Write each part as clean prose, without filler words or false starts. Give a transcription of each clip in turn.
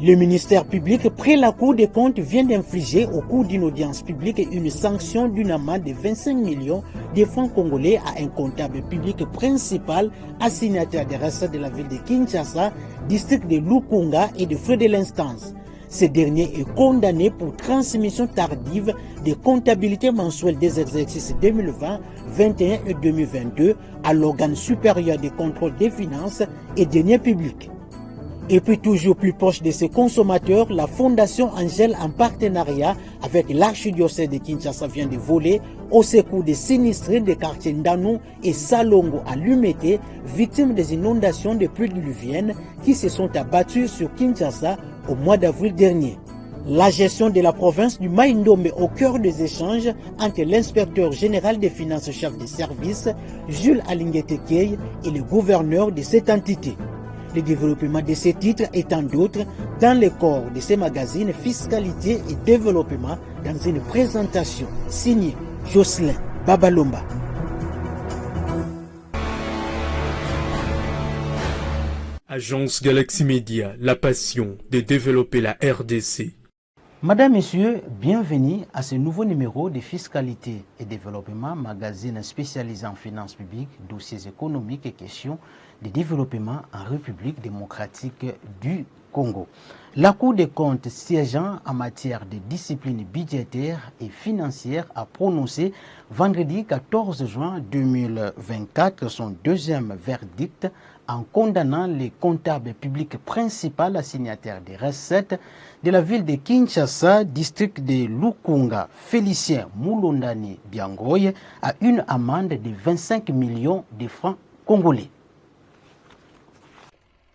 Le ministère public près la Cour des comptes vient d'infliger au cours d'une audience publique une sanction d'une amende de 25 millions de francs congolais à un comptable public principal assignataire des recettes de la ville de Kinshasa, district de Lukunga et de frais de l'instance. Ce dernier est condamné pour transmission tardive de comptabilité mensuelle des exercices 2020, 2021 et 2022 à l'organe supérieur de contrôle des finances et deniers publics. Et puis toujours plus proche de ses consommateurs, la Fondation Angèle en partenariat avec l'archidiocèse de Kinshasa vient de voler au secours des sinistrés des quartiers Ndano et Salongo à Lumete, victimes des inondations des pluies diluviennes qui se sont abattues sur Kinshasa au mois d'avril dernier. La gestion de la province du Maïndombe au cœur des échanges entre l'inspecteur général des finances chef des services, Jules Alinguetekei, et le gouverneur de cette entité. Le développement de ces titres et tant d'autres dans le corps de ces magazines Fiscalité et Développement dans une présentation signée Jocelyn Babalomba. Agence Galaxy Media, la passion de développer la RDC. Madame, Messieurs, bienvenue à ce nouveau numéro de Fiscalité et Développement, magazine spécialisé en finances publiques, dossiers économiques et questions de développement en République démocratique du Congo. La Cour des comptes siégeant en matière de discipline budgétaire et financière a prononcé vendredi 14 juin 2024 son deuxième verdict en condamnant les comptables publics principal assignataires des recettes de la ville de Kinshasa, district de Lukunga, Félicien Moulondani Biangoy, à une amende de 25 millions de francs congolais.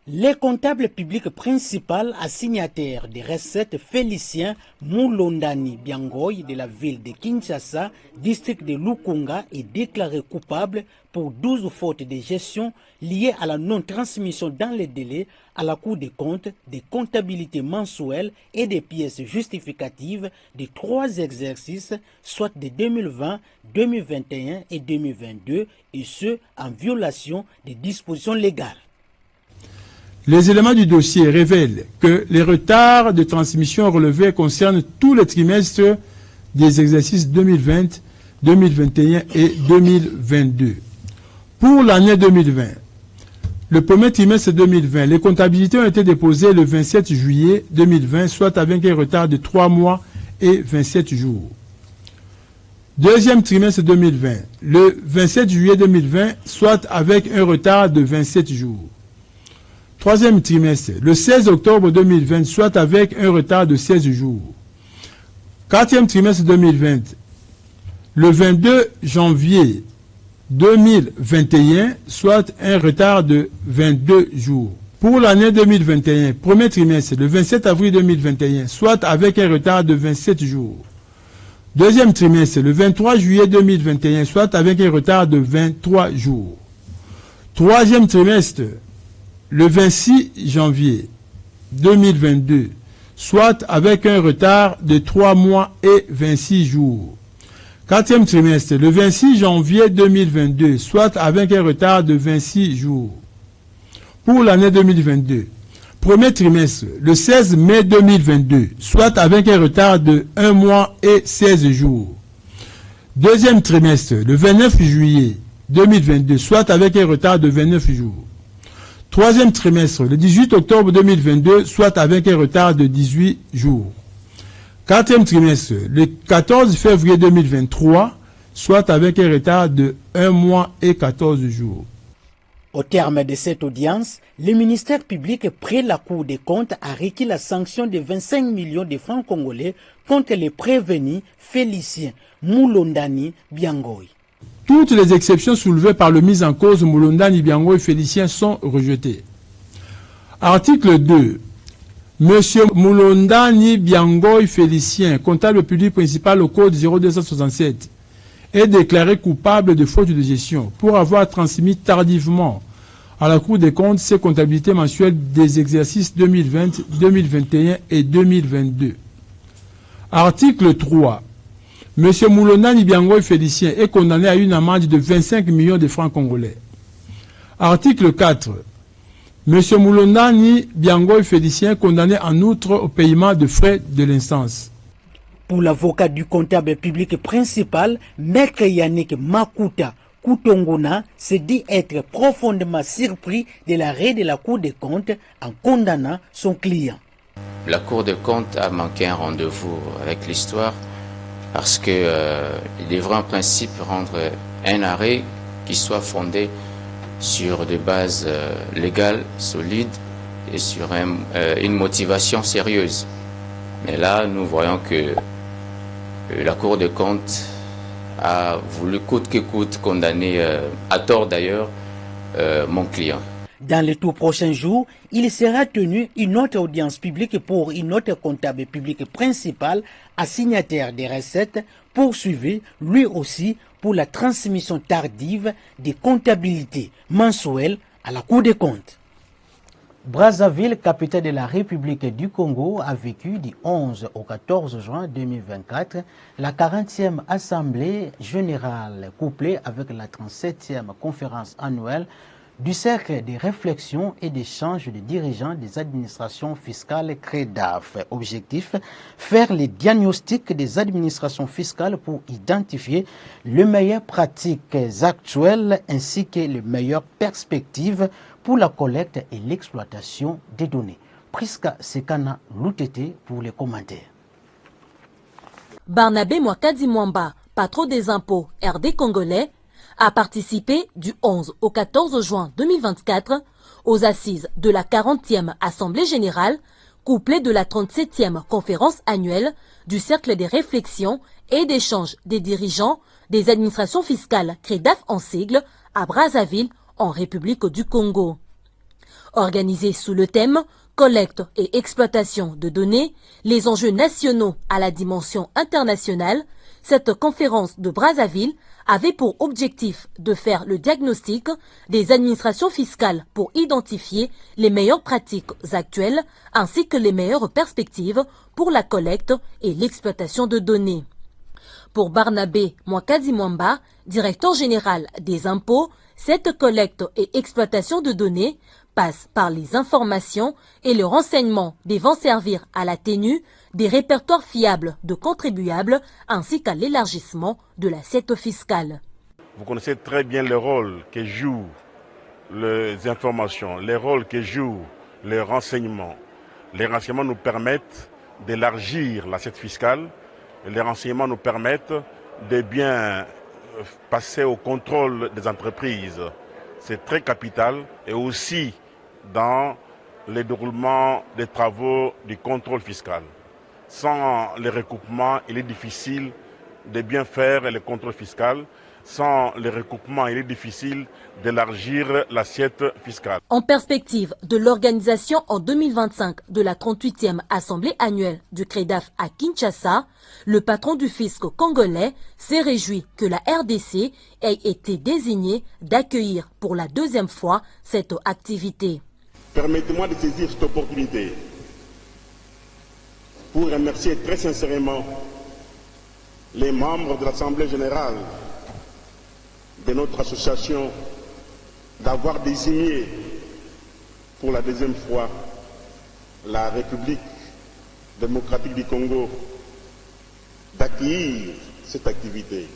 Les comptables publics principal assignataires des recettes Félicien Moulondani Biangoy de la ville de Kinshasa, district de Lukunga, est déclaré coupable pour 12 fautes de gestion liées à la non-transmission dans les délais à la Cour des comptes des comptabilités mensuelles et des pièces justificatives de 3 exercices, soit de 2020, 2021 et 2022, et ce, en violation des dispositions légales. Les éléments du dossier révèlent que les retards de transmission relevés concernent tous les trimestres des exercices 2020, 2021 et 2022. Pour l'année 2020, le premier trimestre 2020, les comptabilités ont été déposées le 27 juillet 2020, soit avec un retard de 3 mois et 27 jours. Deuxième trimestre 2020, le 27 juillet 2020, soit avec un retard de 27 jours. Troisième trimestre, le 16 octobre 2020, soit avec un retard de 16 jours. Quatrième trimestre 2020, le 22 janvier 2021, soit un retard de 22 jours. Pour l'année 2021, premier trimestre, le 27 avril 2021, soit avec un retard de 27 jours. Deuxième trimestre, le 23 juillet 2021, soit avec un retard de 23 jours. Troisième trimestre, le 26 janvier 2022, soit avec un retard de 3 mois et 26 jours. Quatrième trimestre, le 26 janvier 2022, soit avec un retard de 26 jours. Pour l'année 2022, premier trimestre, le 16 mai 2022, soit avec un retard de 1 mois et 16 jours. Deuxième trimestre, le 29 juillet 2022, soit avec un retard de 29 jours. Troisième trimestre, le 18 octobre 2022, soit avec un retard de 18 jours. Quatrième trimestre, le 14 février 2023, soit avec un retard de 1 mois et 14 jours. Au terme de cette audience, le ministère public près la Cour des comptes a requis la sanction de 25 millions de francs congolais contre les prévenus Félicien Moulondani Biangoy. Toutes les exceptions soulevées par le mis en cause Moulondani Biangoy Félicien sont rejetées. Article 2. Monsieur Moulondani Biangoy Félicien, comptable public principal au code 0267, est déclaré coupable de faute de gestion pour avoir transmis tardivement à la Cour des comptes ses comptabilités mensuelles des exercices 2020, 2021 et 2022. Article 3. M. Moulondani Biangoy Félicien est condamné à une amende de 25 millions de francs congolais. Article 4. M. Moulondani Biangoy Félicien condamné en outre au paiement de frais de l'instance. Pour l'avocat du comptable public principal, Maître Yannick Makuta Koutongona se dit être profondément surpris de l'arrêt de la Cour des comptes en condamnant son client. La Cour des comptes a manqué un rendez-vous avec l'histoire parce qu'il devrait en principe rendre un arrêt qui soit fondé sur des bases légales, solides et sur une motivation sérieuse. Mais là, nous voyons que la Cour des comptes a voulu coûte que coûte condamner, à tort d'ailleurs, mon client. Dans les tout prochains jours, il sera tenu une autre audience publique pour une autre comptable public principal, assignataire des recettes, poursuivi lui aussi pour la transmission tardive des comptabilités mensuelles à la Cour des comptes. Brazzaville, capitale de la République du Congo, a vécu du 11 au 14 juin 2024 la 40e Assemblée générale couplée avec la 37e conférence annuelle du cercle de réflexion et d'échange de dirigeants des administrations fiscales CREDAF. Objectif, faire les diagnostics des administrations fiscales pour identifier les meilleures pratiques actuelles ainsi que les meilleures perspectives pour la collecte et l'exploitation des données. Priska Sekana Loutete pour les commentaires. Barnabé Mwakadi Mwamba, patron des impôts RD congolais, a participé du 11 au 14 juin 2024 aux assises de la 40e Assemblée générale, couplée de la 37e conférence annuelle du cercle des réflexions et d'échange des dirigeants des administrations fiscales CREDAF en sigle à Brazzaville, en République du Congo. Organisée sous le thème « Collecte et exploitation de données, les enjeux nationaux à la dimension internationale », cette conférence de Brazzaville avait pour objectif de faire le diagnostic des administrations fiscales pour identifier les meilleures pratiques actuelles ainsi que les meilleures perspectives pour la collecte et l'exploitation de données. Pour Barnabé Mwakadi Mwamba, directeur général des impôts, cette collecte et exploitation de données passe par les informations et le renseignement devant servir à la tenue des répertoires fiables de contribuables ainsi qu'à l'élargissement de l'assiette fiscale. Vous connaissez très bien le rôle que jouent les informations, le rôle que jouent les renseignements. Les renseignements nous permettent d'élargir l'assiette fiscale. Les renseignements nous permettent de bien passer au contrôle des entreprises. C'est très capital et aussi dans le déroulement des travaux du contrôle fiscal. Sans les recoupements, il est difficile de bien faire le contrôle fiscal. Sans les recoupements, il est difficile d'élargir l'assiette fiscale. En perspective de l'organisation en 2025 de la 38e Assemblée annuelle du CREDAF à Kinshasa, le patron du fisc congolais s'est réjoui que la RDC ait été désignée d'accueillir pour la deuxième fois cette activité. Permettez-moi de saisir cette opportunité pour remercier très sincèrement les membres de l'Assemblée générale de notre association d'avoir désigné pour la deuxième fois la République démocratique du Congo d'accueillir cette activité.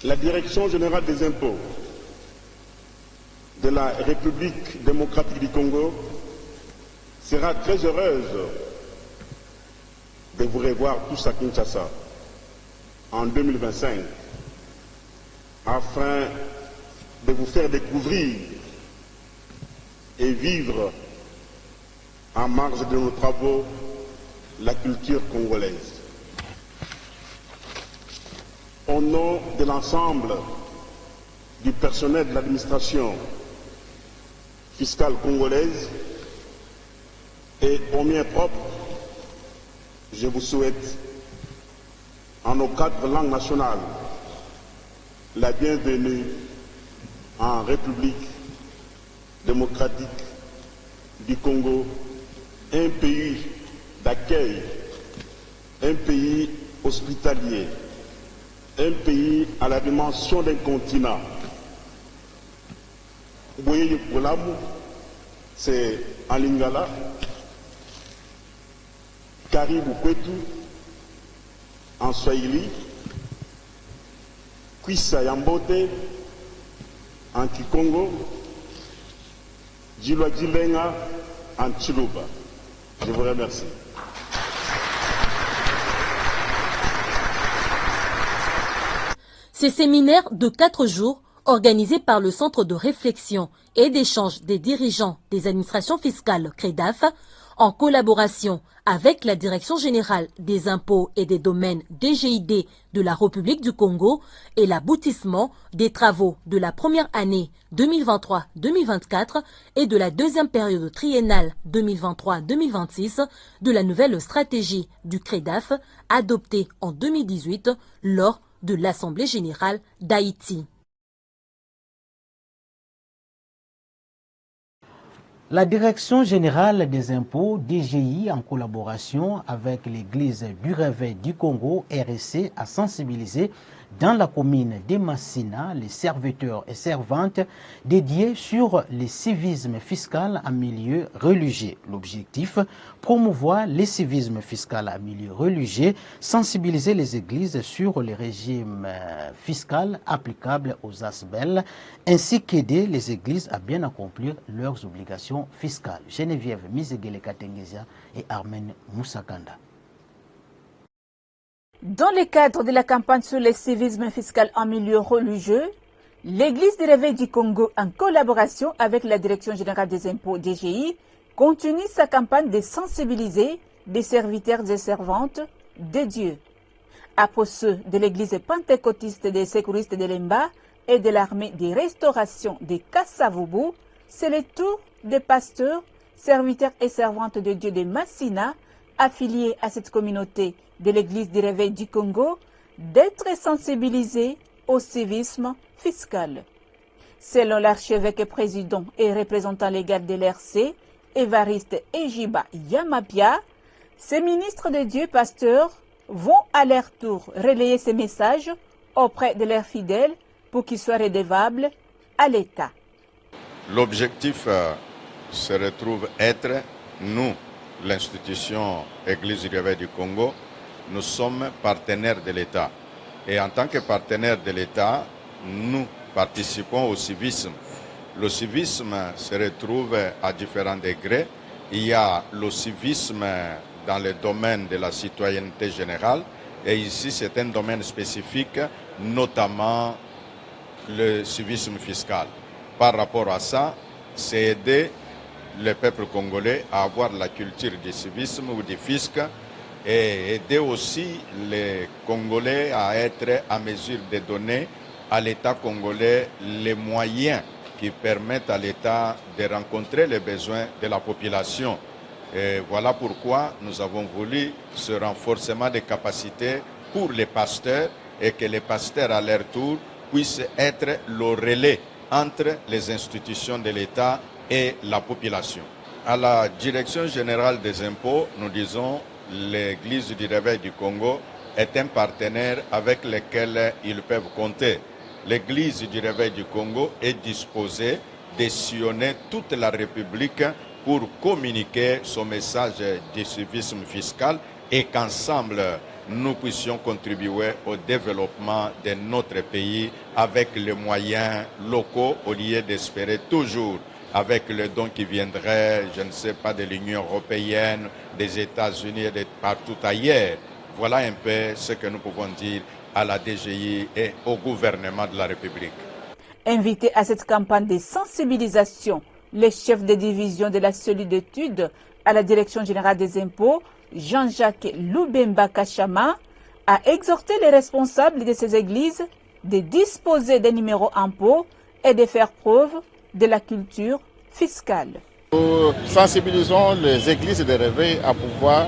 La Direction générale des impôts de la République démocratique du Congo sera très heureuse de vous revoir tous à Kinshasa en 2025 afin de vous faire découvrir et vivre en marge de nos travaux la culture congolaise. Au nom de l'ensemble du personnel de l'administration fiscale congolaise et au mien propre, je vous souhaite, en nos 4 langues nationales, la bienvenue en République démocratique du Congo, un pays d'accueil, un pays hospitalier, un pays à la dimension d'un continent. Vous voyez le c'est en Lingala, Karibu Kwetu, en Swahili, Kwisa Yambote, en Kikongo, Jilwa Jilenga, en Chiluba. Je vous remercie. Ces séminaires de 4 jours, organisés par le Centre de réflexion et d'échange des dirigeants des administrations fiscales CREDAF, en collaboration avec la Direction générale des impôts et des domaines DGID de la République du Congo, et l'aboutissement des travaux de la première année 2023-2024 et de la deuxième période triennale 2023-2026 de la nouvelle stratégie du CREDAF adoptée en 2018 lors de l'Assemblée générale d'Haïti. La Direction générale des impôts, DGI, en collaboration avec l'Église du Réveil du Congo, RSC, a sensibilisé dans la commune de Massina les serviteurs et servantes dédiés sur le civisme fiscal en milieu religieux. L'objectif, promouvoir le civisme fiscal en milieu religieux, sensibiliser les églises sur le régime fiscal applicable aux ASBEL, ainsi qu'aider les églises à bien accomplir leurs obligations fiscales. Geneviève Mizegele Katengezia et Armen Moussakanda. Dans le cadre de la campagne sur le civisme fiscal en milieu religieux, l'Église du Réveil du Congo, en collaboration avec la Direction générale des impôts DGI, continue sa campagne de sensibiliser des serviteurs et servantes de Dieu. Après ceux de l'Église pentecôtiste des sécuristes de l'Emba et de l'armée de restauration des Kassavubu, c'est le tour des pasteurs, serviteurs et servantes de Dieu de Massina, affiliés à cette communauté de l'Église du Réveil du Congo, d'être sensibilisés au civisme fiscal. Selon l'archevêque président et représentant légal de l'RC, Évariste Ejiba Yamapia, ces ministres de Dieu pasteurs vont à leur tour relayer ces messages auprès de leurs fidèles pour qu'ils soient redevables à l'État. L'objectif se retrouve être, nous, l'institution Église du Réveil du Congo, nous sommes partenaires de l'État. Et en tant que partenaires de l'État, nous participons au civisme. Le civisme se retrouve à différents degrés. Il y a le civisme dans le domaine de la citoyenneté générale. Et ici, c'est un domaine spécifique, notamment le civisme fiscal. Par rapport à ça, c'est aider le peuple congolais à avoir la culture du civisme ou du fisc et aider aussi les Congolais à être à mesure de donner à l'État congolais les moyens qui permettent à l'État de rencontrer les besoins de la population. Et voilà pourquoi nous avons voulu ce renforcement des capacités pour les pasteurs et que les pasteurs à leur tour puissent être le relais entre les institutions de l'État et la population. À la Direction générale des impôts, nous disons l'Église du Réveil du Congo est un partenaire avec lequel ils peuvent compter. L'Église du Réveil du Congo est disposée de sillonner toute la République pour communiquer son message du civisme fiscal et qu'ensemble nous puissions contribuer au développement de notre pays avec les moyens locaux au lieu d'espérer toujours avec le don qui viendrait, je ne sais pas, de l'Union européenne, des États-Unis et de partout ailleurs. Voilà un peu ce que nous pouvons dire à la DGI et au gouvernement de la République. Invité à cette campagne de sensibilisation, le chef de division de la cellule d'études à la Direction générale des impôts, Jean-Jacques Lubemba Kachama, a exhorté les responsables de ces églises de disposer des numéros impôts et de faire preuve de la culture fiscale. Nous sensibilisons les églises de réveil à pouvoir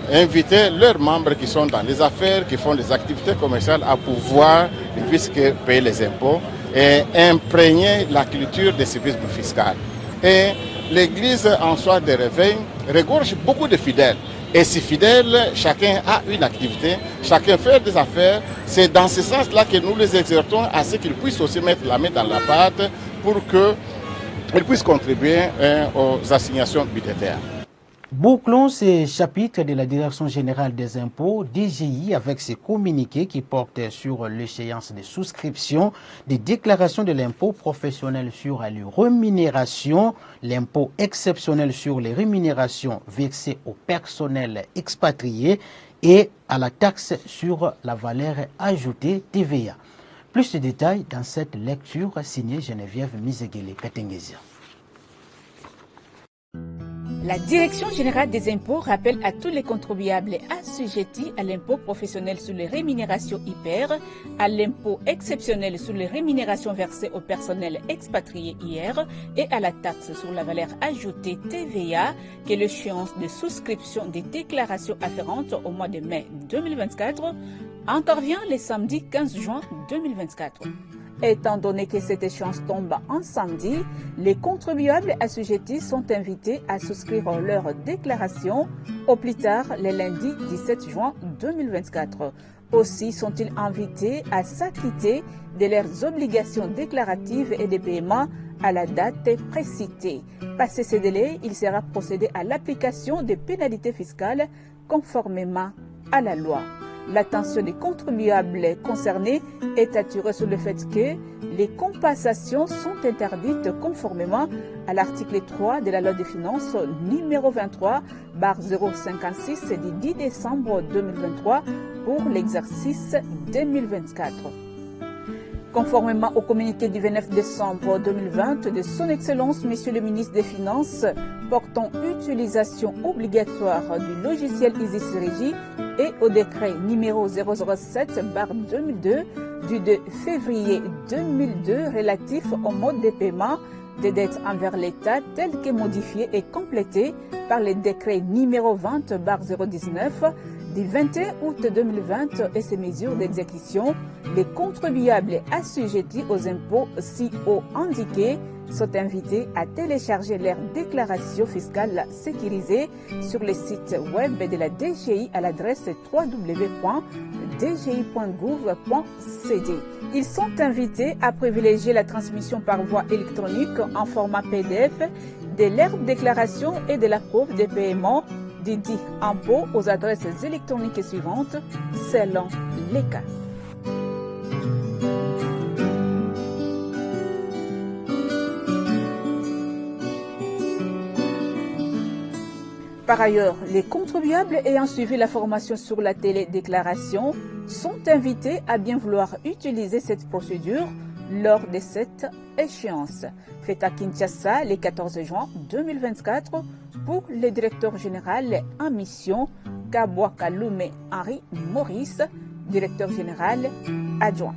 inviter leurs membres qui sont dans les affaires, qui font des activités commerciales, à pouvoir, puisque payer les impôts, et imprégner la culture du civisme fiscal. Et l'église en soi de réveil regorge beaucoup de fidèles. Et ces fidèles, chacun a une activité, chacun fait des affaires. C'est dans ce sens-là que nous les exhortons à ce qu'ils puissent aussi mettre la main dans la pâte pour que ils puissent contribuer aux assignations budgétaires. Bouclons ces chapitres de la Direction générale des impôts, DGI, avec ses communiqués qui portent sur l'échéance de souscription des déclarations de l'impôt professionnel sur les rémunérations, l'impôt exceptionnel sur les rémunérations versées au personnel expatrié et à la taxe sur la valeur ajoutée TVA. Plus de détails dans cette lecture signée Geneviève Misegele-Katengezia. La Direction générale des impôts rappelle à tous les contribuables assujettis à l'impôt professionnel sur les rémunérations IPER, à l'impôt exceptionnel sur les rémunérations versées au personnel expatrié IR et à la taxe sur la valeur ajoutée TVA que l'échéance de souscription des déclarations afférentes au mois de mai 2024 intervient le samedi 15 juin 2024. Étant donné que cette échéance tombe en samedi, les contribuables assujettis sont invités à souscrire leur déclaration au plus tard le lundi 17 juin 2024. Aussi sont-ils invités à s'acquitter de leurs obligations déclaratives et de paiement à la date précitée. Passé ce délai, il sera procédé à l'application des pénalités fiscales conformément à la loi. L'attention des contribuables concernés est attirée sur le fait que les compensations sont interdites conformément à l'article 3 de la loi des finances numéro 23/056 du 10 décembre 2023 pour l'exercice 2024. Conformément au communiqué du 29 décembre 2020 de Son Excellence Monsieur le ministre des Finances portant utilisation obligatoire du logiciel EasySynergy et au décret numéro 007/2002 du 2 février 2002 relatif au mode de paiement des dettes envers l'État tel que modifié et complété par le décret numéro 20/019 du 21 août 2020 et ses mesures d'exécution, les contribuables assujettis aux impôts ci-haut indiqués sont invités à télécharger leur déclaration fiscale sécurisée sur le site web de la DGI à l'adresse www.dgi.gouv.cd. Ils sont invités à privilégier la transmission par voie électronique en format PDF de leur déclaration et de la preuve de paiement des dits impôts aux adresses électroniques suivantes selon les cas. Par ailleurs, les contribuables ayant suivi la formation sur la télédéclaration sont invités à bien vouloir utiliser cette procédure lors de cette échéance. Faite à Kinshasa le 14 juin 2024 pour le directeur général en mission Kabwa Kalume Henri Maurice, directeur général adjoint.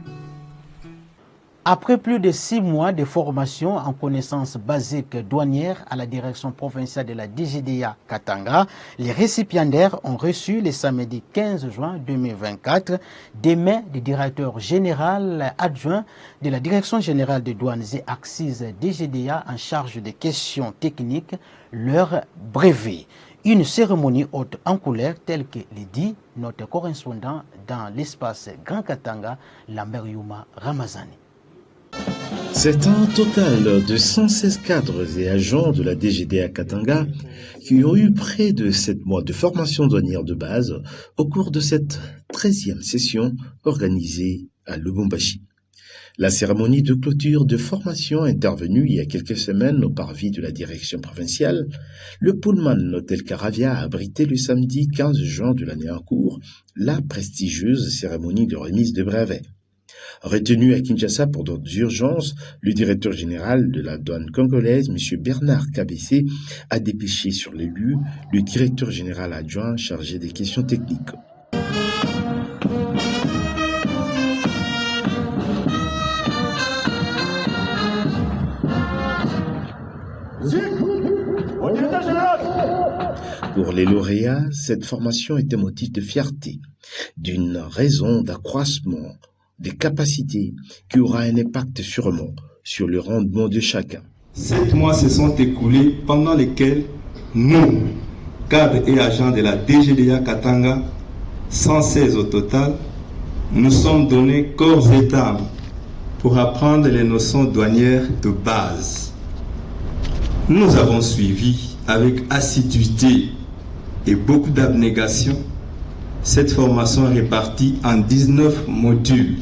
Après plus de 6 mois de formation en connaissances basiques douanières à la direction provinciale de la DGDA Katanga, les récipiendaires ont reçu le samedi 15 juin 2024 des mains du directeur général adjoint de la direction générale des douanes et accises DGDA en charge des questions techniques leur brevet. Une cérémonie haute en couleur telle que le dit notre correspondant dans l'espace Grand Katanga, Lambert Yuma Ramazani. C'est un total de 116 cadres et agents de la DGDA Katanga qui ont eu près de 7 mois de formation douanière de base au cours de cette 13e session organisée à Lubumbashi. La cérémonie de clôture de formation intervenue il y a quelques semaines au parvis de la direction provinciale, le Pullman Hôtel Caravia a abrité le samedi 15 juin de l'année en cours la prestigieuse cérémonie de remise de brevets. Retenu à Kinshasa pour d'autres urgences, le directeur général de la douane congolaise, M. Bernard Kabessé, a dépêché sur les lieux le directeur général adjoint chargé des questions techniques. Pour les lauréats, cette formation était motif de fierté, d'une raison d'accroissement des capacités qui aura un impact sûrement sur le rendement de chacun. 7 mois se sont écoulés pendant lesquels nous, cadres et agents de la DGDA Katanga, 116 au total, nous sommes donnés corps et âme pour apprendre les notions douanières de base. Nous avons suivi avec assiduité et beaucoup d'abnégation cette formation répartie en 19 modules.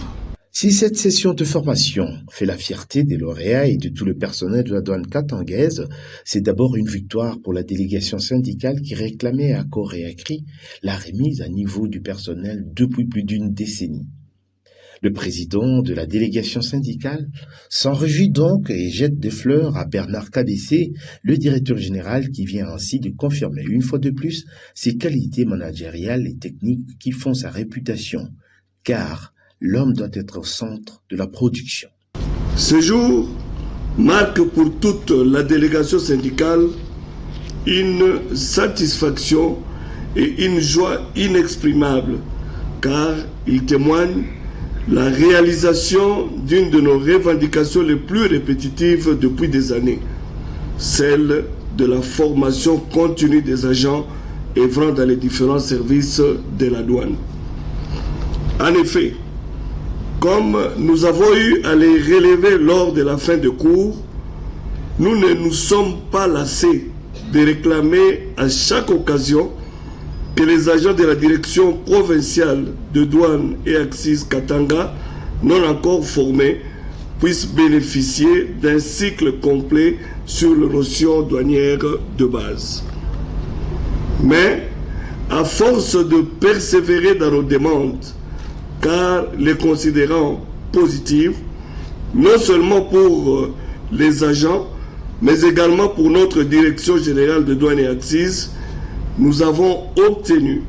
Si cette session de formation fait la fierté des lauréats et de tout le personnel de la douane katangaise, c'est d'abord une victoire pour la délégation syndicale qui réclamait à corps et à cri la remise à niveau du personnel depuis plus d'une décennie. Le président de la délégation syndicale s'en réjouit donc et jette des fleurs à Bernard Kabessé, le directeur général qui vient ainsi de confirmer une fois de plus ses qualités managériales et techniques qui font sa réputation, car l'homme doit être au centre de la production. Ce jour marque pour toute la délégation syndicale une satisfaction et une joie inexprimable, car il témoigne la réalisation d'une de nos revendications les plus répétitives depuis des années, celle de la formation continue des agents œuvrant dans les différents services de la douane. En effet, comme nous avons eu à les relever lors de la fin de cours, nous ne nous sommes pas lassés de réclamer à chaque occasion que les agents de la direction provinciale de douane et Axis Katanga non encore formés puissent bénéficier d'un cycle complet sur les notions douanières de base. Mais, à force de persévérer dans nos demandes, car les considérant positives, non seulement pour les agents, mais également pour notre direction générale de douane et Axis, nous avons obtenu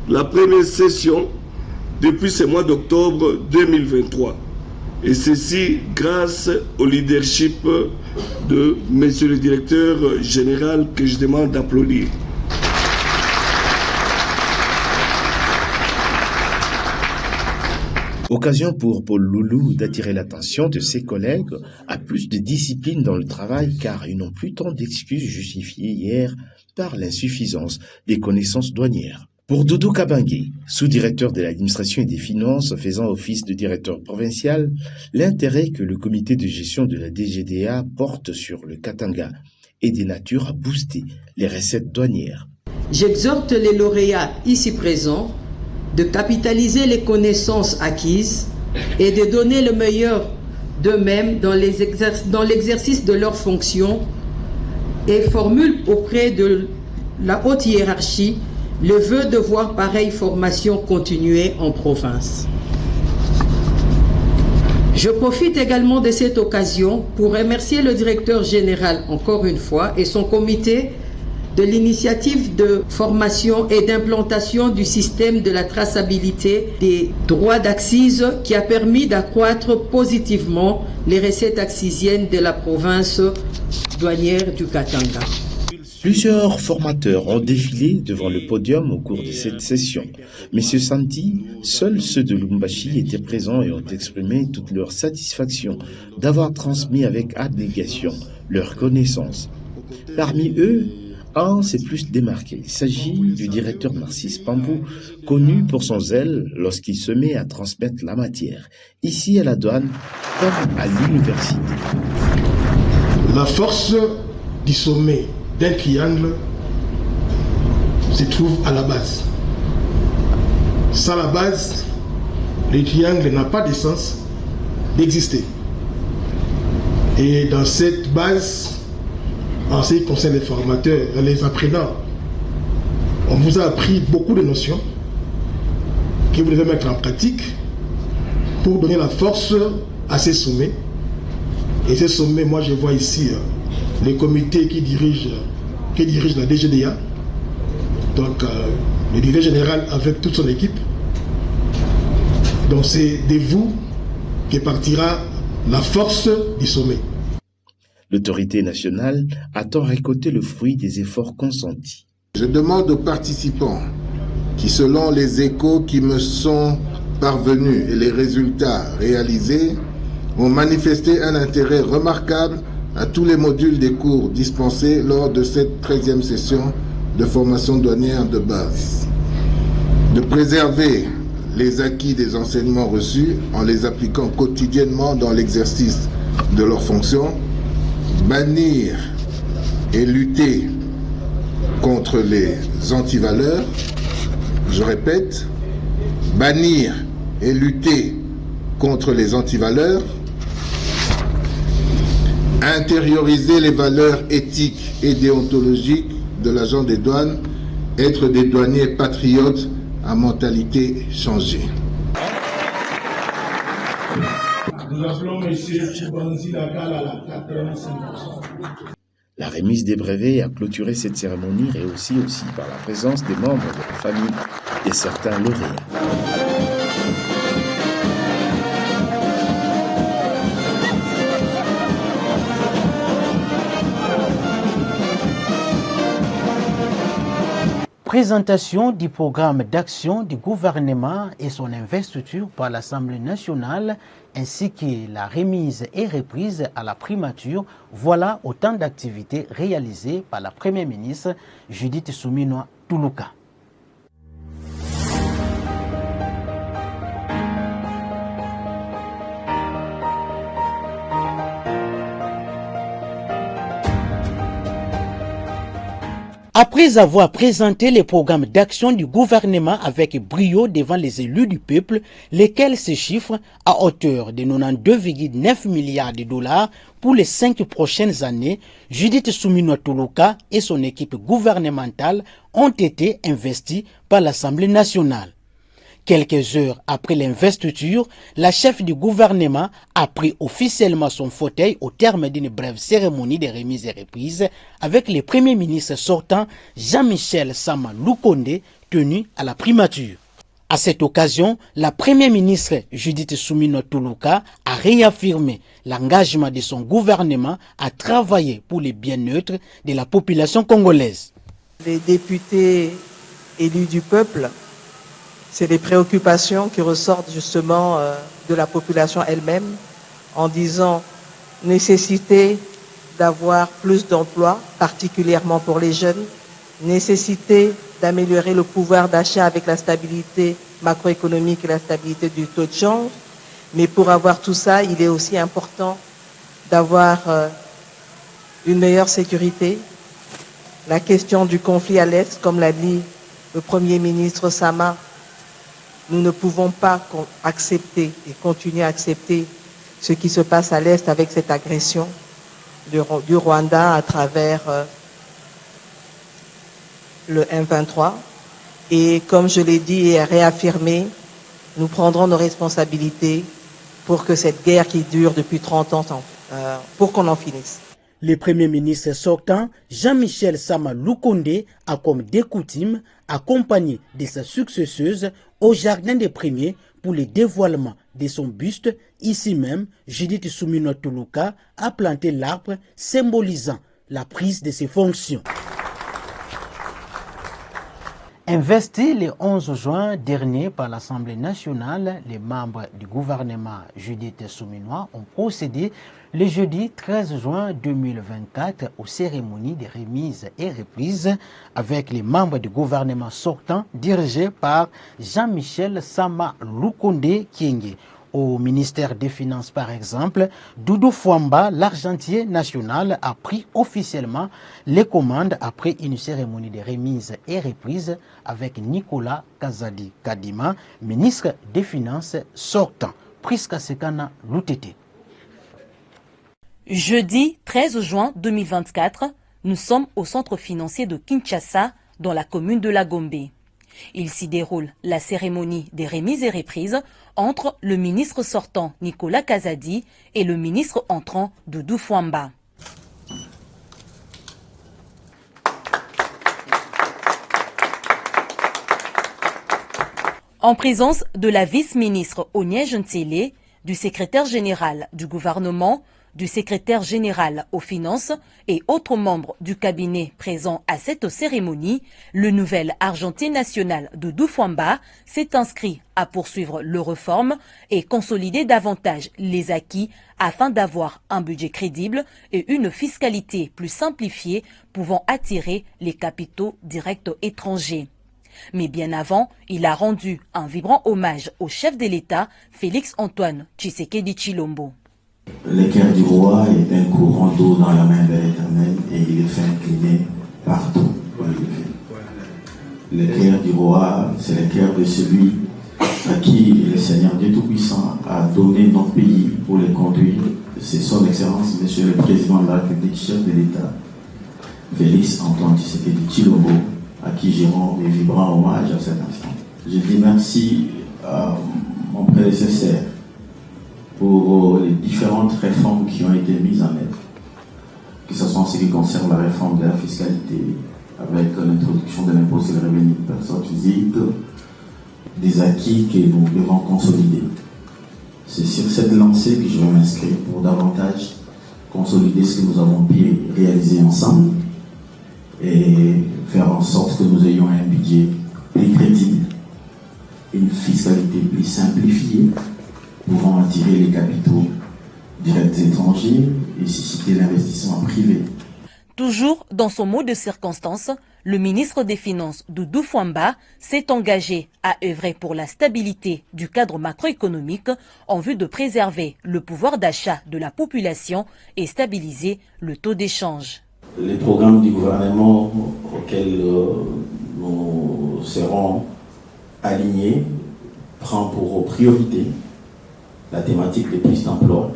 la première session depuis ce mois d'octobre 2023. Et ceci grâce au leadership de Monsieur le directeur général que je demande d'applaudir. Occasion pour Paul Loulou d'attirer l'attention de ses collègues à plus de discipline dans le travail car ils n'ont plus tant d'excuses justifiées hier par l'insuffisance des connaissances douanières. Pour Dodo Kabangé, sous-directeur de l'administration et des finances faisant office de directeur provincial, l'intérêt que le comité de gestion de la DGDA porte sur le Katanga est de nature à booster les recettes douanières. J'exhorte les lauréats ici présents de capitaliser les connaissances acquises et de donner le meilleur d'eux-mêmes dans l'exercice de leurs fonctions et formule auprès de la haute hiérarchie le vœu de voir pareille formation continuer en province. Je profite également de cette occasion pour remercier le directeur général encore une fois et son comité de l'initiative de formation et d'implantation du système de la traçabilité des droits d'accise qui a permis d'accroître positivement les recettes accisiennes de la province douanière du Katanga. Plusieurs formateurs ont défilé devant le podium au cours de cette session. Messieurs Santi, seuls ceux de Lumbashi étaient présents et ont exprimé toute leur satisfaction d'avoir transmis avec abnégation leurs connaissances. Parmi eux, un s'est plus démarqué. Il s'agit du directeur Narcisse Pambou, connu pour son zèle lorsqu'il se met à transmettre la matière, ici à la douane comme à l'université. La force du sommet d'un triangle se trouve à la base. Sans la base, le triangle n'a pas de sens d'exister. Et dans cette base, en ce qui concerne les formateurs, les apprenants, on vous a appris beaucoup de notions que vous devez mettre en pratique pour donner la force à ces sommets. Et ces sommets, moi je vois ici les comités qui dirigent la DGDA, donc le directeur général avec toute son équipe. Donc c'est de vous que partira la force du sommet. L'autorité nationale attend récolter le fruit des efforts consentis. Je demande aux participants qui, selon les échos qui me sont parvenus et les résultats réalisés, ont manifesté un intérêt remarquable à tous les modules des cours dispensés lors de cette 13e session de formation douanière de base. De préserver les acquis des enseignements reçus en les appliquant quotidiennement dans l'exercice de leurs fonctions, bannir et lutter contre les antivaleurs. Je répète, bannir et lutter contre les antivaleurs, intérioriser les valeurs éthiques et déontologiques de l'agent des douanes, être des douaniers patriotes à mentalité changée. Nous appelons M. Chibanzi Lagal à la 85%. La remise des brevets a clôturé cette cérémonie, réussie aussi par la présence des membres de la famille et certains lauréats. Présentation du programme d'action du gouvernement et son investiture par l'Assemblée nationale ainsi que la remise et reprise à la primature, voilà autant d'activités réalisées par la Première ministre Judith Suminwa Tuluka. Après avoir présenté les programmes d'action du gouvernement avec brio devant les élus du peuple, lesquels se chiffrent à hauteur de 92,9 milliards de dollars pour les 5 prochaines années, Judith Suminwa Tuluka et son équipe gouvernementale ont été investis par l'Assemblée nationale. Quelques heures après l'investiture, la chef du gouvernement a pris officiellement son fauteuil au terme d'une brève cérémonie de remise et reprise avec le premier ministre sortant Jean-Michel Sama Lukonde tenu à la primature. À cette occasion, la première ministre Judith Suminwa Tuluka a réaffirmé l'engagement de son gouvernement à travailler pour le bien-être de la population congolaise. Les députés élus du peuple, c'est les préoccupations qui ressortent justement de la population elle-même en disant nécessité d'avoir plus d'emplois, particulièrement pour les jeunes, nécessité d'améliorer le pouvoir d'achat avec la stabilité macroéconomique et la stabilité du taux de change. Mais pour avoir tout ça, il est aussi important d'avoir une meilleure sécurité. La question du conflit à l'Est, comme l'a dit le Premier ministre Sama, nous ne pouvons pas accepter et continuer à accepter ce qui se passe à l'Est avec cette agression du Rwanda à travers le M23. Et comme je l'ai dit et réaffirmé, nous prendrons nos responsabilités pour que cette guerre qui dure depuis 30 ans, pour qu'on en finisse. Le Premier ministre sortant, Jean-Michel Sama Lukonde, a comme de coutume accompagné de sa successeuse au jardin des premiers pour le dévoilement de son buste. Ici même, Judith Suminwa Tuluka a planté l'arbre symbolisant la prise de ses fonctions. Investi le 11 juin dernier par l'Assemblée nationale, les membres du gouvernement Judith Suminwa ont procédé le jeudi 13 juin 2024 aux cérémonies de remise et reprise avec les membres du gouvernement sortant dirigés par Jean-Michel Sama Lukonde Kyenge. Au ministère des Finances, par exemple, Doudou Fwamba, l'argentier national, a pris officiellement les commandes après une cérémonie de remise et reprise avec Nicolas Kazadi Kadima, ministre des Finances sortant. Priska Sekana Loutete. Jeudi 13 juin 2024, nous sommes au centre financier de Kinshasa, dans la commune de La Gombe. Il s'y déroule la cérémonie des remises et reprises entre le ministre sortant Nicolas Kazadi et le ministre entrant Doudou Fwamba. En présence de la vice-ministre Onyej Ntsele, du secrétaire général du gouvernement, du secrétaire général aux finances et autres membres du cabinet présents à cette cérémonie, le nouvel argentier national Doudou Fwamba s'est inscrit à poursuivre les réformes et consolider davantage les acquis afin d'avoir un budget crédible et une fiscalité plus simplifiée pouvant attirer les capitaux directs étrangers. Mais bien avant, il a rendu un vibrant hommage au chef de l'État, Félix-Antoine Tshisekedi Tshilombo. L'équerre du roi est un courant d'eau dans la main de l'Éternel et il il est fait incliner partout où il est. Le cœur du roi, c'est le cœur de celui à qui le Seigneur Dieu Tout-Puissant a donné notre pays pour le conduire. C'est son Excellence, Monsieur le Président de la République, chef de l'État, Félix Antoine Tshisekedi Tshilombo, à qui j'ai rendu vibrant hommage à cet instant. Je dis merci à mon prédécesseur pour les différentes réformes qui ont été mises en œuvre, que ce soit en ce qui concerne la réforme de la fiscalité, avec l'introduction de l'impôt sur le revenu des personnes physiques, des acquis que nous devons consolider. C'est sur cette lancée que je vais m'inscrire pour davantage consolider ce que nous avons pu réaliser ensemble et faire en sorte que nous ayons un budget plus crédible, une fiscalité plus simplifiée, pouvant attirer les capitaux directs étrangers et susciter l'investissement privé. Toujours dans son mot de circonstance, le ministre des Finances, Doudou Fwamba, s'est engagé à œuvrer pour la stabilité du cadre macroéconomique en vue de préserver le pouvoir d'achat de la population et stabiliser le taux d'échange. Les programmes du gouvernement auxquels nous serons alignés prend pour priorité la thématique de plus d'emplois,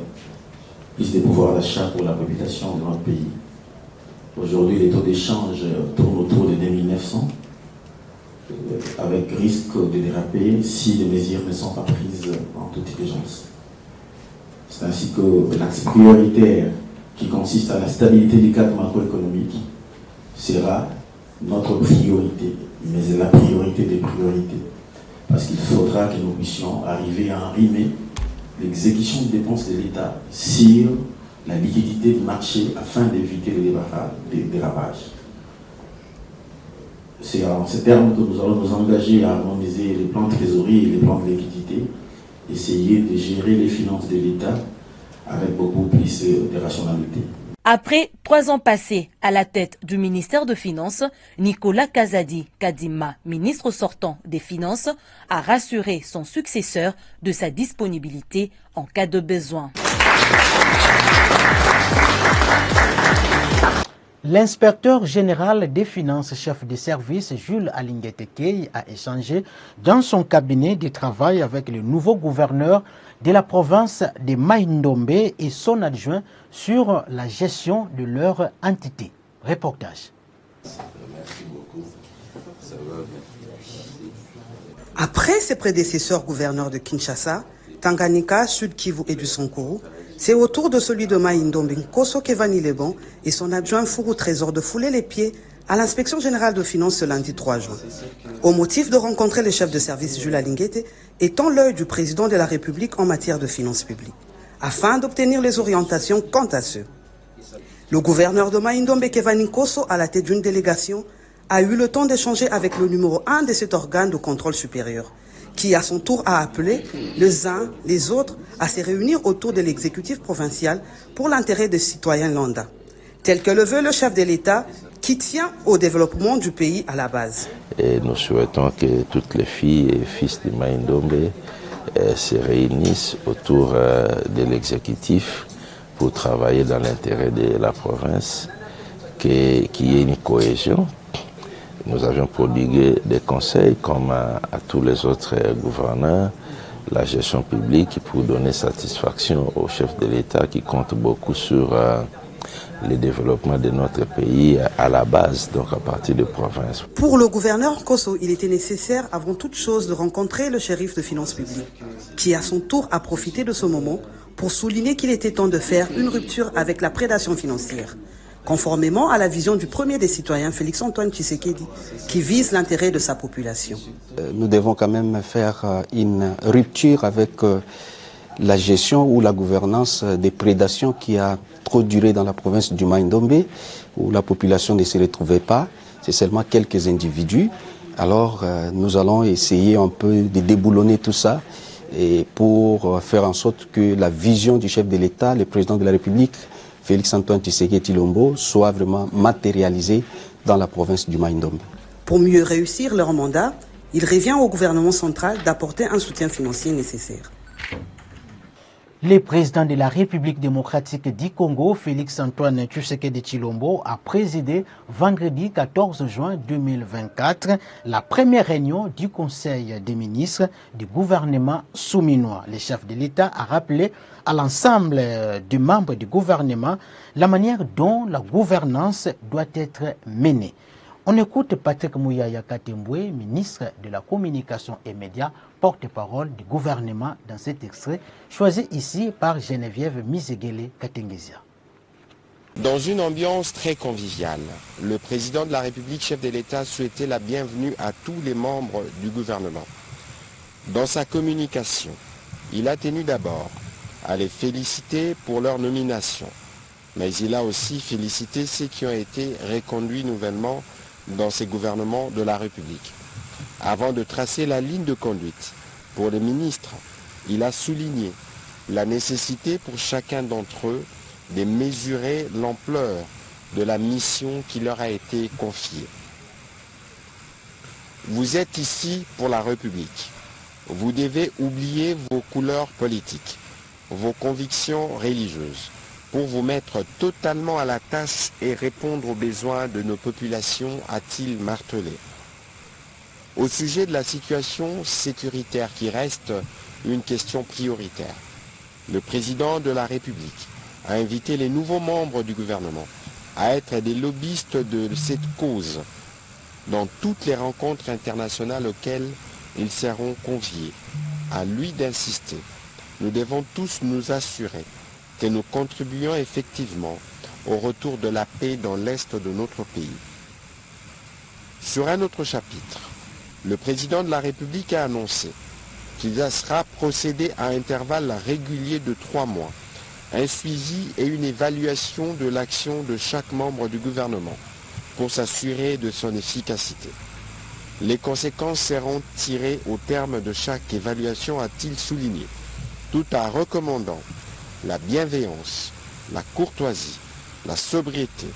plus de pouvoir d'achat pour la population de notre pays. Aujourd'hui, les taux d'échange tournent autour de 2900, avec risque de déraper si les mesures ne sont pas prises en toute urgence. C'est ainsi que l'axe prioritaire qui consiste à la stabilité du cadre macroéconomique sera notre priorité, mais la priorité des priorités. Parce qu'il faudra que nous puissions arriver à arrimer l'exécution des dépenses de l'État sur la liquidité du marché afin d'éviter les dérapages. C'est en ces termes que nous allons nous engager à harmoniser les plans de trésorerie et les plans de liquidité, essayer de gérer les finances de l'État avec beaucoup plus de rationalité. Après 3 ans passés à la tête du ministère de Finances, Nicolas Kazadi Kadima, ministre sortant des Finances, a rassuré son successeur de sa disponibilité en cas de besoin. L'inspecteur général des finances, chef de service Jules Alinguete Key, a échangé dans son cabinet de travail avec le nouveau gouverneur de la province de Mai-Ndombe et son adjoint sur la gestion de leur entité. Reportage. Après ses prédécesseurs gouverneurs de Kinshasa, Tanganyika, Sud Kivu et du Sankuru, c'est au tour de celui de Mai-Ndombe Nkoso Kevani Lebon et son adjoint Fourou Trésor de fouler les pieds à l'inspection générale de finances ce lundi 3 juin. Au motif de rencontrer le chef de service Jules Alinguete, étant l'œil du président de la République en matière de finances publiques, afin d'obtenir les orientations quant à ceux. Le gouverneur de Mai-Ndombe Kevani Nkoso, à la tête d'une délégation, a eu le temps d'échanger avec le numéro 1 de cet organe de contrôle supérieur, qui à son tour a appelé les uns, les autres à se réunir autour de l'exécutif provincial pour l'intérêt des citoyens lambda, tel que le veut le chef de l'État qui tient au développement du pays à la base. Et nous souhaitons que toutes les filles et fils de Mai-Ndombe se réunissent autour de l'exécutif pour travailler dans l'intérêt de la province, qu'il y ait une cohésion. Nous avions prodigué des conseils, comme à tous les autres gouverneurs, la gestion publique pour donner satisfaction au chef de l'État qui compte beaucoup sur le développement de notre pays à la base, donc à partir de provinces. Pour le gouverneur Koso, il était nécessaire avant toute chose de rencontrer le shérif de finances publiques, qui à son tour a profité de ce moment pour souligner qu'il était temps de faire une rupture avec la prédation financière, conformément à la vision du premier des citoyens, Félix Antoine Tshisekedi, qui vise l'intérêt de sa population. Nous devons quand même faire une rupture avec la gestion ou la gouvernance des prédations qui a trop duré dans la province du Mai-Ndombe, où la population ne se retrouvait pas, c'est seulement quelques individus. Alors nous allons essayer un peu de déboulonner tout ça et pour faire en sorte que la vision du chef de l'État, le président de la République, Félix Antoine Tshisekedi Tshilombo, soit vraiment matérialisé dans la province du Mai-Ndombe. Pour mieux réussir leur mandat, il revient au gouvernement central d'apporter un soutien financier nécessaire. Le président de la République démocratique du Congo, Félix-Antoine Tshisekedi Tshilombo, a présidé vendredi 14 juin 2024 la première réunion du Conseil des ministres du gouvernement souminois. Le chef de l'État a rappelé à l'ensemble des membres du gouvernement la manière dont la gouvernance doit être menée. On écoute Patrick Mouyaya Katembwe, ministre de la Communication et Médias, porte-parole du gouvernement dans cet extrait, choisi ici par Geneviève Misegele Katengezia. Dans une ambiance très conviviale, le président de la République, chef de l'État, souhaitait la bienvenue à tous les membres du gouvernement. Dans sa communication, il a tenu d'abord à les féliciter pour leur nomination, mais il a aussi félicité ceux qui ont été reconduits nouvellement dans ces gouvernements de la République. Avant de tracer la ligne de conduite pour les ministres, il a souligné la nécessité pour chacun d'entre eux de mesurer l'ampleur de la mission qui leur a été confiée. Vous êtes ici pour la République. Vous devez oublier vos couleurs politiques, vos convictions religieuses, pour vous mettre totalement à la tâche et répondre aux besoins de nos populations, a-t-il martelé. Au sujet de la situation sécuritaire qui reste une question prioritaire, le président de la République a invité les nouveaux membres du gouvernement à être des lobbyistes de cette cause dans toutes les rencontres internationales auxquelles ils seront conviés. À lui d'insister. Nous devons tous nous assurer que nous contribuons effectivement au retour de la paix dans l'est de notre pays. Sur un autre chapitre, le président de la République a annoncé qu'il sera procédé à intervalles réguliers de 3 mois, un suivi et une évaluation de l'action de chaque membre du gouvernement pour s'assurer de son efficacité. Les conséquences seront tirées au terme de chaque évaluation, a-t-il souligné, tout en recommandant la bienveillance, la courtoisie, la sobriété,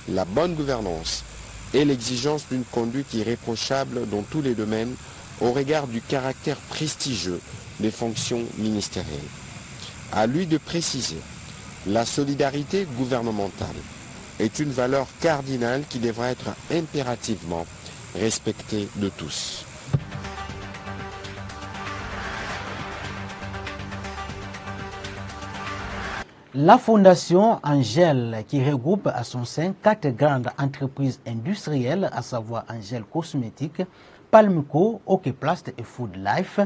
la bonne gouvernance et l'exigence d'une conduite irréprochable dans tous les domaines au regard du caractère prestigieux des fonctions ministérielles. À lui de préciser, la solidarité gouvernementale est une valeur cardinale qui devra être impérativement respectée de tous. La Fondation Angel, qui regroupe à son sein 4 grandes entreprises industrielles, à savoir Angel Cosmétiques, Palmco, Okeplast et Food Life,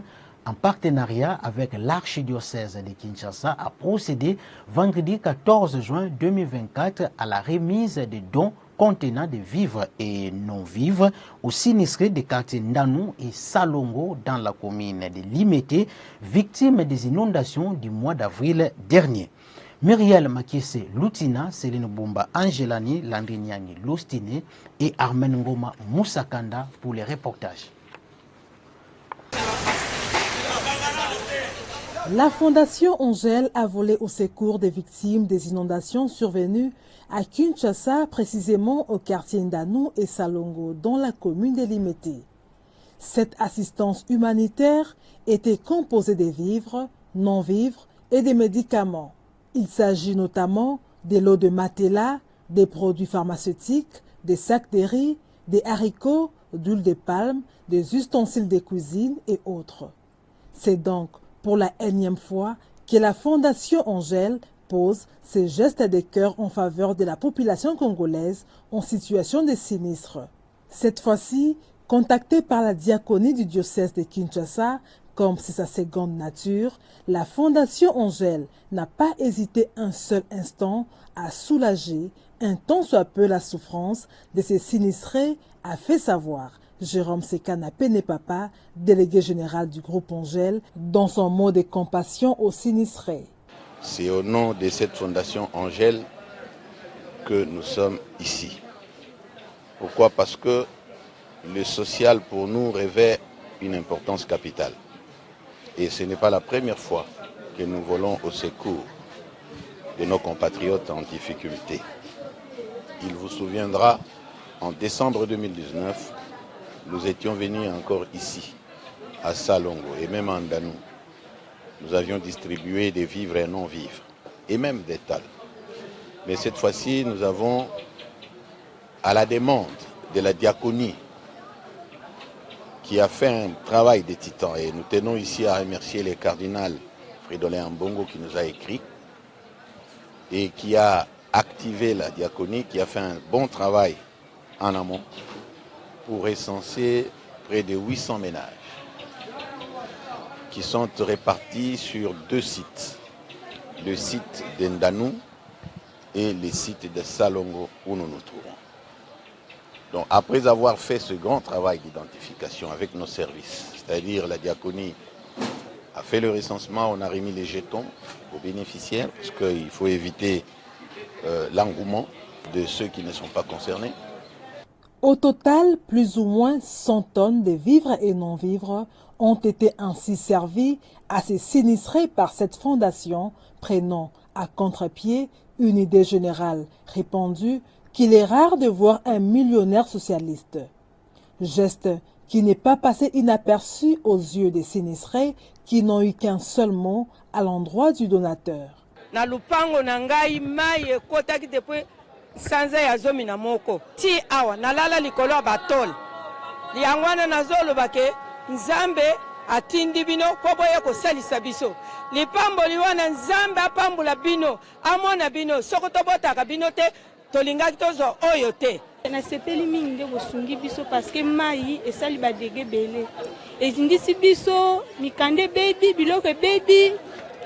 en partenariat avec l'archidiocèse de Kinshasa, a procédé vendredi 14 juin 2024 à la remise des dons contenant des vivres et non-vivres aux sinistrés des quartiers Ndanou et Salongo dans la commune de Limete, victimes des inondations du mois d'avril dernier. Muriel Makiese Lutina, Céline Bomba Angelani, Landrignani Lostine et Armen Ngoma Moussakanda pour les reportages. La Fondation Angel a volé au secours des victimes des inondations survenues à Kinshasa, précisément au quartier Ndanou et Salongo, dans la commune de Limete. Cette assistance humanitaire était composée des vivres, non-vivres et des médicaments. Il s'agit notamment des lots de matelas, des produits pharmaceutiques, des sacs de riz, des haricots, d'huile de palme, des ustensiles de cuisine et autres. C'est donc pour la énième fois que la Fondation Angel pose ses gestes de cœur en faveur de la population congolaise en situation de sinistre. Cette fois-ci, contactée par la diaconie du diocèse de Kinshasa, comme c'est sa seconde nature, la Fondation Angel n'a pas hésité un seul instant à soulager un tant soit peu la souffrance de ces sinistrés, a fait savoir Jérôme Sekana Penepapa, délégué général du groupe Angel, dans son mot de compassion aux sinistrés. C'est au nom de cette Fondation Angel que nous sommes ici. Pourquoi? Parce que le social pour nous revêt une importance capitale. Et ce n'est pas la première fois que nous volons au secours de nos compatriotes en difficulté. Il vous souviendra, en décembre 2019, nous étions venus encore ici, à Salongo et même à Ndanou, nous avions distribué des vivres et non-vivres, et même des tales. Mais cette fois-ci, nous avons, à la demande de la diaconie, qui a fait un travail de titan, et nous tenons ici à remercier le cardinal Fridolin Ambongo qui nous a écrit, et qui a activé la diaconie, qui a fait un bon travail en amont pour recenser près de 800 ménages qui sont répartis sur 2 sites, le site d'Endanou et le site de Salongo où nous nous trouvons. Donc après avoir fait ce grand travail d'identification avec nos services, c'est-à-dire la diaconie a fait le recensement, on a remis les jetons aux bénéficiaires parce qu'il faut éviter l'engouement de ceux qui ne sont pas concernés. Au total, plus ou moins 100 tonnes de vivres et non-vivres ont été ainsi servis à ces sinistrés par cette fondation, prenant à contre-pied une idée générale répandue qu'il est rare de voir un millionnaire socialiste. Geste qui n'est pas passé inaperçu aux yeux des sinistrés qui n'ont eu qu'un seul mot à l'endroit du donateur. Na lupango na ngai mai ekotaki depuis sanza ya zomi na moko ti awa nalala likolo ya batole liangwana nazoloba ke nzambe atindi bino po boye kosalisa biso lipamboli wana nzambe apambula bino amona bino soko tobotaka bino te tolingaki tozwa oyo te. Nasepeli mingi nde bosungi biso parce que mai esali badege ebele ezindisi biso mikande bebi biloko ebebi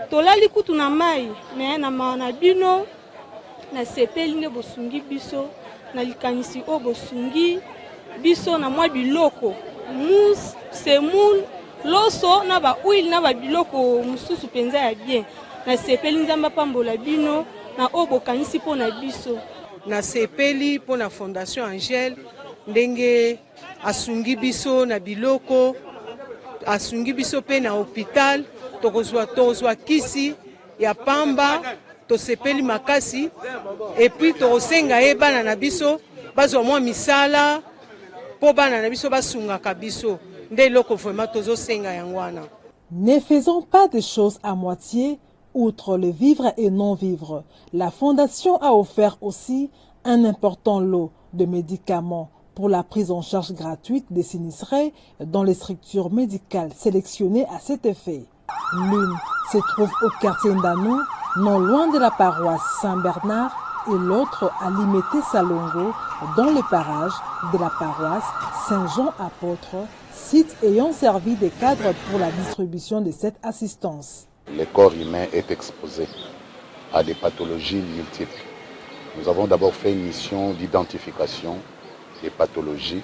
tolali kutu na mai me na maana bino nasepeli nde bosungi biso na likanisi o bosungi biso na mwa biloko mousse semoule loso na ba huile na ba biloko mususu penza ya bien nasepeli nzambe apambola bino na o bokanisi mpo na biso. Nasepeli mpo na Fondation Angel ndenge asungi biso na biloko asungi biso pe na hôpital tokozwa kisi ya pamba tosepeli makasi epuis tokosenga ye bana na biso bazwa mwa misala po bana na biso basungaka biso nde eloko vraiment tozosenga yango wana. Ne faisons pas des choses à moitié. Outre le vivre et non-vivre, la Fondation a offert aussi un important lot de médicaments pour la prise en charge gratuite des sinistrés dans les structures médicales sélectionnées à cet effet. L'une se trouve au quartier Ndanou, non loin de la paroisse Saint-Bernard, et l'autre à Limete-Salongo, dans le parage de la paroisse Saint-Jean-Apôtre, site ayant servi de cadre pour la distribution de cette assistance. Le corps humain est exposé à des pathologies multiples. Nous avons d'abord fait une mission d'identification des pathologies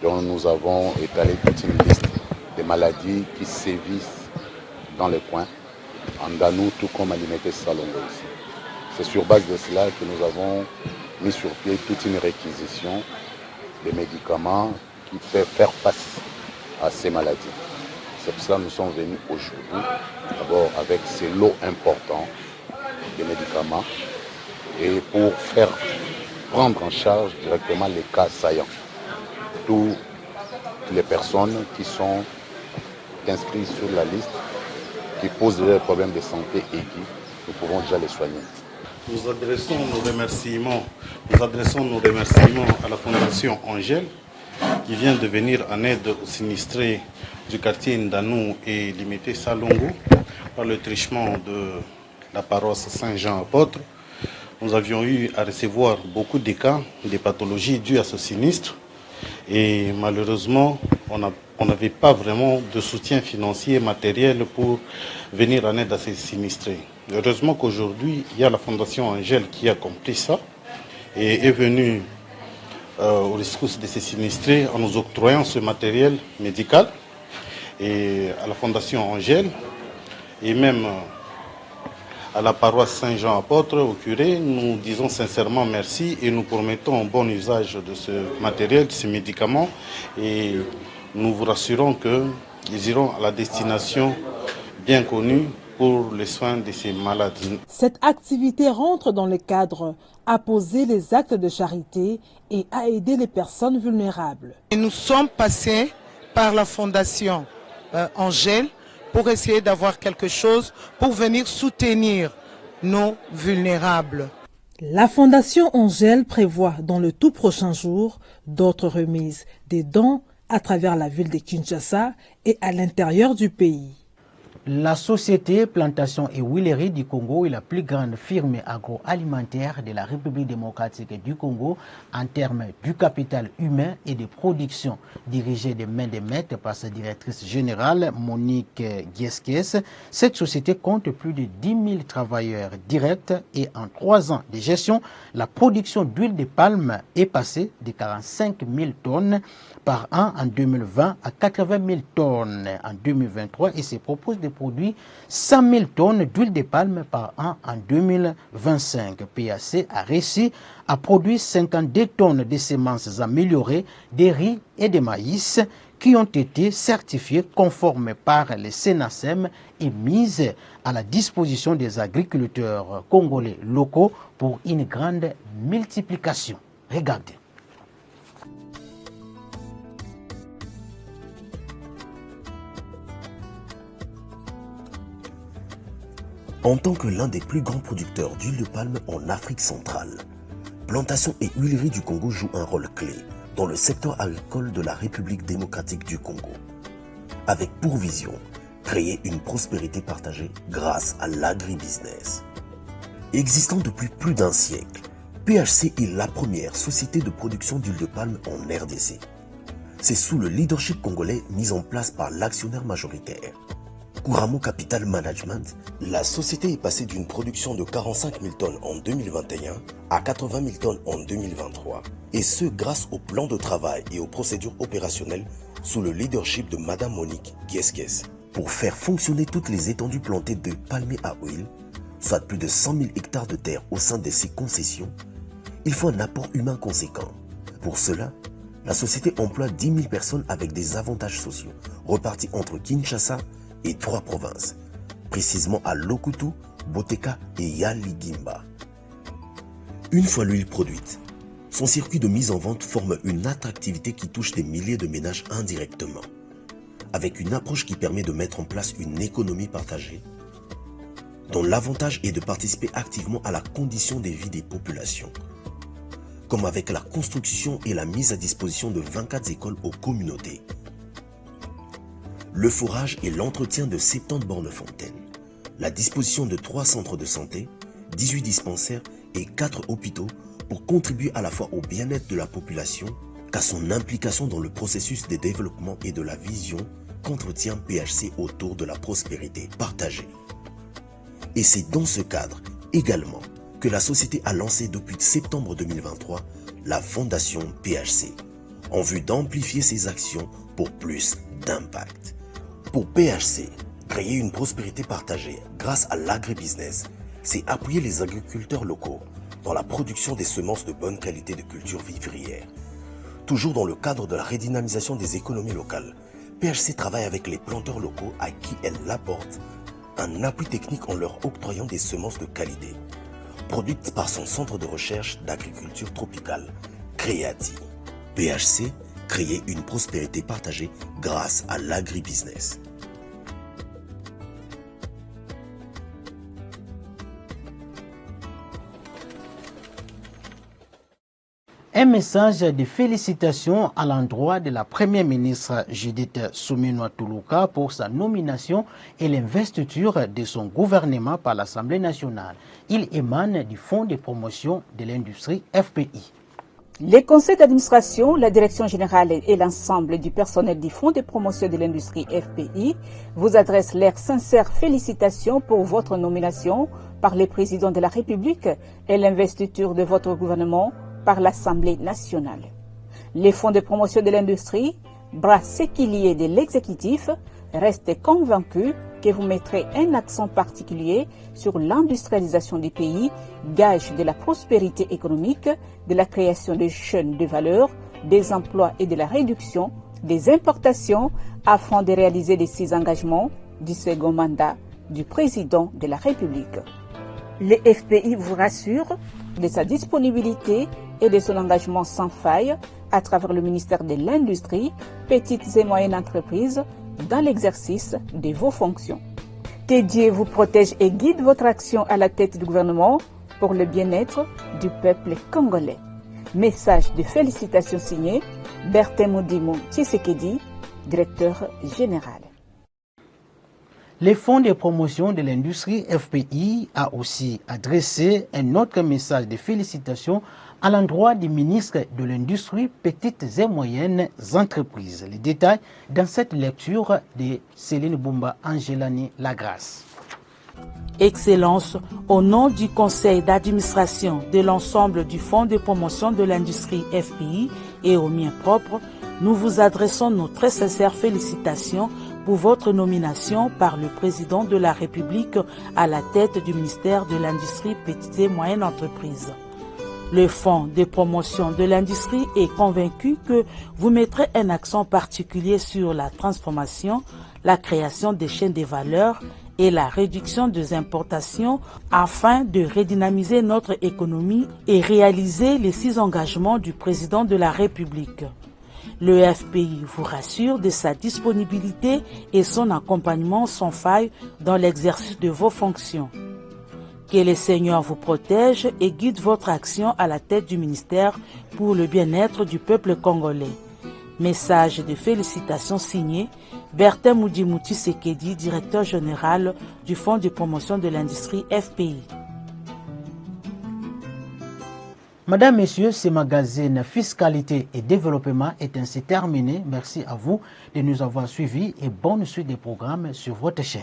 dont nous avons étalé toute une liste des maladies qui sévissent dans le coin, en Ndanou tout comme à Limete-Salongo ici. C'est sur base de cela que nous avons mis sur pied toute une réquisition des médicaments qui peuvent faire face à ces maladies. C'est pour cela que nous sommes venus aujourd'hui, d'abord avec ces lots importants de médicaments et pour faire prendre en charge directement les cas saillants. Toutes les personnes qui sont inscrites sur la liste, qui posent des problèmes de santé aigus, nous pouvons déjà les soigner. Nous adressons nos remerciements à la Fondation Angel qui vient de venir en aide aux sinistrés du quartier Ndanou et Limete-Salongo par le truchement de la paroisse Saint-Jean-Apôtre. Nous avions eu à recevoir beaucoup de cas, des pathologies dues à ce sinistre et malheureusement on n'avait pas vraiment de soutien financier et matériel pour venir en aide à ces sinistrés. Heureusement qu'aujourd'hui il y a la Fondation Angel qui a compris ça et est venue au rescousse de ces sinistrés en nous octroyant ce matériel médical. Et à la Fondation Angel et même à la paroisse Saint-Jean-Apôtre, au curé, nous disons sincèrement merci et nous promettons un bon usage de ce matériel, de ces médicaments et nous vous rassurons qu'ils iront à la destination bien connue pour les soins de ces maladies. Cette activité rentre dans le cadre à poser les actes de charité et à aider les personnes vulnérables. Et nous sommes passés par la Fondation Angel pour essayer d'avoir quelque chose pour venir soutenir nos vulnérables. La Fondation Angèle prévoit dans le tout prochain jour d'autres remises des dons à travers la ville de Kinshasa et à l'intérieur du pays. La société Plantation et Huileries du Congo est la plus grande firme agroalimentaire de la République démocratique du Congo en termes du capital humain et de production. Dirigée de main de maître par sa directrice générale Monique Gieskes, cette société compte plus de 10 000 travailleurs directs et en 3 ans de gestion, la production d'huile de palme est passée de 45 000 tonnes par an en 2020 à 80 000 tonnes en 2023 et se propose de produire 100 000 tonnes d'huile de palme par an en 2025. PAC a réussi à produire 52 tonnes de semences améliorées de riz et de maïs qui ont été certifiées conformes par le SENASEM et mises à la disposition des agriculteurs congolais locaux pour une grande multiplication. Regardez. En tant que l'un des plus grands producteurs d'huile de palme en Afrique centrale, Plantation et Huileries du Congo jouent un rôle clé dans le secteur agricole de la République démocratique du Congo, avec pour vision créer une prospérité partagée grâce à l'agribusiness. Existant depuis plus d'un siècle, PHC est la première société de production d'huile de palme en RDC. C'est sous le leadership congolais mis en place par l'actionnaire majoritaire, Kouramo Capital Management, la société est passée d'une production de 45 000 tonnes en 2021 à 80 000 tonnes en 2023. Et ce, grâce au plan de travail et aux procédures opérationnelles sous le leadership de Madame Monique Gieskes. Pour faire fonctionner toutes les étendues plantées de palmiers à huile, soit plus de 100 000 hectares de terre au sein de ces concessions, il faut un apport humain conséquent. Pour cela, la société emploie 10 000 personnes avec des avantages sociaux, repartis entre Kinshasa et 3 provinces, précisément à Lokutu, Boteka et Yaligimba. Une fois l'huile produite, son circuit de mise en vente forme une attractivité qui touche des milliers de ménages indirectement, avec une approche qui permet de mettre en place une économie partagée, dont l'avantage est de participer activement à la condition de vie des populations, comme avec la construction et la mise à disposition de 24 écoles aux communautés, le fourrage et l'entretien de 70 bornes fontaines, la disposition de 3 centres de santé, 18 dispensaires et 4 hôpitaux pour contribuer à la fois au bien-être de la population qu'à son implication dans le processus de développement et de la vision qu'entretient PHC autour de la prospérité partagée. Et c'est dans ce cadre également que la société a lancé depuis septembre 2023 la Fondation PHC, en vue d'amplifier ses actions pour plus d'impact. Pour PHC, créer une prospérité partagée grâce à l'agribusiness, c'est appuyer les agriculteurs locaux dans la production des semences de bonne qualité de cultures vivrières. Toujours dans le cadre de la redynamisation des économies locales, PHC travaille avec les planteurs locaux à qui elle apporte un appui technique en leur octroyant des semences de qualité, produites par son centre de recherche d'agriculture tropicale, Créati. PHC, créer une prospérité partagée grâce à l'agribusiness. Un message de félicitations à l'endroit de la Première ministre Judith Suminwa Tuluka pour sa nomination et l'investiture de son gouvernement par l'Assemblée nationale. Il émane du Fonds de promotion de l'industrie FPI. Les conseils d'administration, la direction générale et l'ensemble du personnel du Fonds de promotion de l'industrie FPI vous adressent leurs sincères félicitations pour votre nomination par le président de la République et l'investiture de votre gouvernement par l'Assemblée nationale. Les fonds de promotion de l'industrie, bras séquiliers de l'exécutif, restent convaincus que vous mettrez un accent particulier sur l'industrialisation du pays, gage de la prospérité économique, de la création de chaînes de valeur, des emplois et de la réduction des importations afin de réaliser les 6 engagements du second mandat du président de la République. Le FPI vous rassure de sa disponibilité et de son engagement sans faille à travers le ministère de l'Industrie, Petites et Moyennes Entreprises, dans l'exercice de vos fonctions. Que Dieu vous protège et guide votre action à la tête du gouvernement pour le bien-être du peuple congolais. Message de félicitations signé Bertin Moudimou Tshisekedi, directeur général. Le Fonds de promotion de l'industrie FPI a aussi adressé un autre message de félicitations à l'endroit du ministre de l'Industrie, Petites et Moyennes Entreprises. Les détails dans cette lecture de Céline Boumba Angelani Lagrasse. Excellence, au nom du conseil d'administration de l'ensemble du Fonds de promotion de l'industrie FPI et au mien propre, nous vous adressons nos très sincères félicitations pour votre nomination par le président de la République à la tête du ministère de l'Industrie, Petites et Moyennes Entreprises. Le Fonds de promotion de l'industrie est convaincu que vous mettrez un accent particulier sur la transformation, la création des chaînes de valeur et la réduction des importations afin de redynamiser notre économie et réaliser les 6 engagements du président de la République. Le FPI vous rassure de sa disponibilité et son accompagnement sans faille dans l'exercice de vos fonctions. Que le Seigneur vous protège et guide votre action à la tête du ministère pour le bien-être du peuple congolais. Message de félicitations signé Bertin Moudimou Tshisekedi, directeur général du Fonds de promotion de l'industrie FPI. Madame, Messieurs, ce magazine Fiscalité et Développement est ainsi terminé. Merci à vous de nous avoir suivis et bonne suite des programmes sur votre chaîne.